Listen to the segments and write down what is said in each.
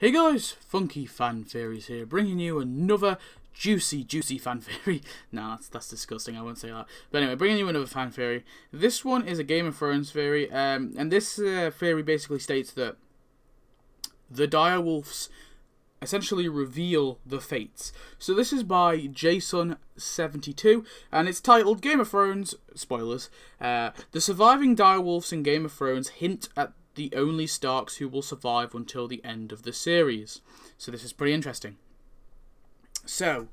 Hey guys, Funky Fan Theories here, bringing you another juicy fan theory. Nah, that's disgusting, I won't say that. But anyway, bringing you another fan theory. This one is a Game of Thrones theory, and this theory basically states that the Direwolves essentially reveal the fates. So this is by Jason72, and it's titled Game of Thrones, spoilers, the surviving Direwolves in Game of Thrones hint at the only Starks who will survive until the end of the series. So this is pretty interesting. So,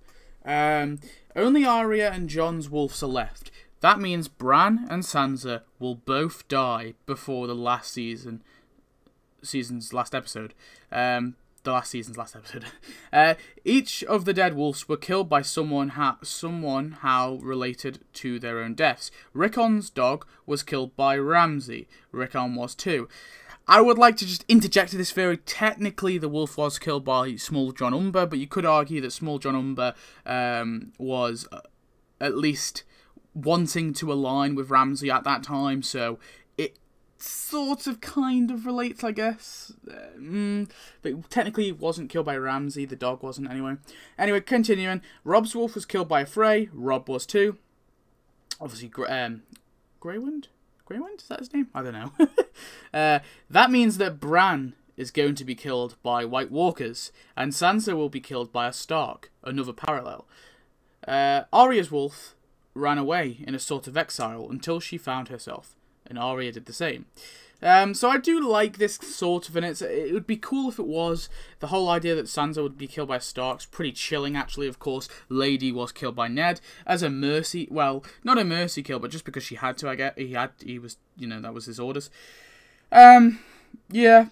only Arya and Jon's wolves are left. That means Bran and Sansa will both die before the last season's last episode. Each of the dead wolves were killed by someone how related to their own deaths. Richon's dog was killed by Ramsey. Richon was too. I would like to just interject to this theory. Technically, the wolf was killed by Small John Umber, but you could argue that Small John Umber was at least wanting to align with Ramsey at that time, so it sort of kind of relates, I guess. But technically he wasn't killed by Ramsey, the dog wasn't anyway. Anyway, continuing. Robb's wolf was killed by Frey. Robb was too. Obviously, Greywind? Greywind? Is that his name? I don't know. That means that Bran is going to be killed by White Walkers, and Sansa will be killed by a Stark. Another parallel. Arya's wolf ran away in a sort of exile until she found herself, and Arya did the same. So I do like this sort of, and it would be cool if it was. The whole idea that Sansa would be killed by Stark's pretty chilling, actually. Of course, Lady was killed by Ned as a mercy. Well, not a mercy kill, but just because she had to. I guess he was, that was his orders. Yeah.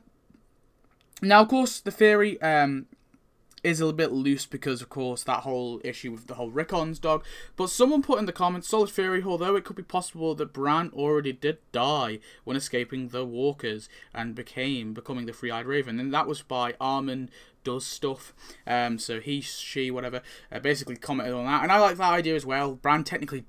Now, of course, the theory is a little bit loose because, of course, that whole issue with the whole Richon's dog. But someone put in the comments, solid theory, although it could be possible that Bran already did die when escaping the Walkers and becoming the Three-Eyed Raven. And that was by Armin Does Stuff. So he, she, whatever, basically commented on that. And I like that idea as well. Bran technically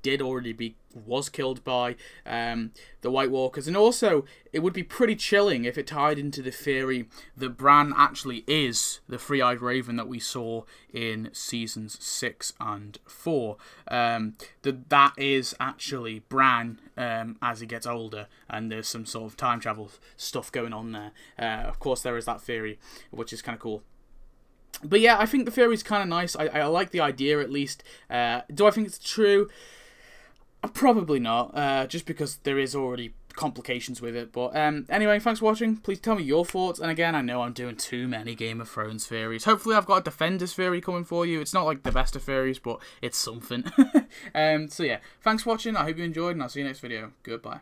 was killed by the White Walkers. And also, it would be pretty chilling if it tied into the theory that Bran actually is the Three-Eyed Raven that we saw in seasons 6 and 4. That is actually Bran as he gets older, and there's some sort of time travel stuff going on there. Of course, there is that theory, which is kind of cool. But yeah, I think the theory is kind of nice. I like the idea, at least. Do I think it's true? Probably not, just because there is already complications with it. But anyway, thanks for watching. Please tell me your thoughts. And again, I know I'm doing too many Game of Thrones theories. Hopefully I've got a Defenders theory coming for you. It's not like the best of theories, but it's something. So yeah, thanks for watching. I hope you enjoyed, and I'll see you next video. Goodbye.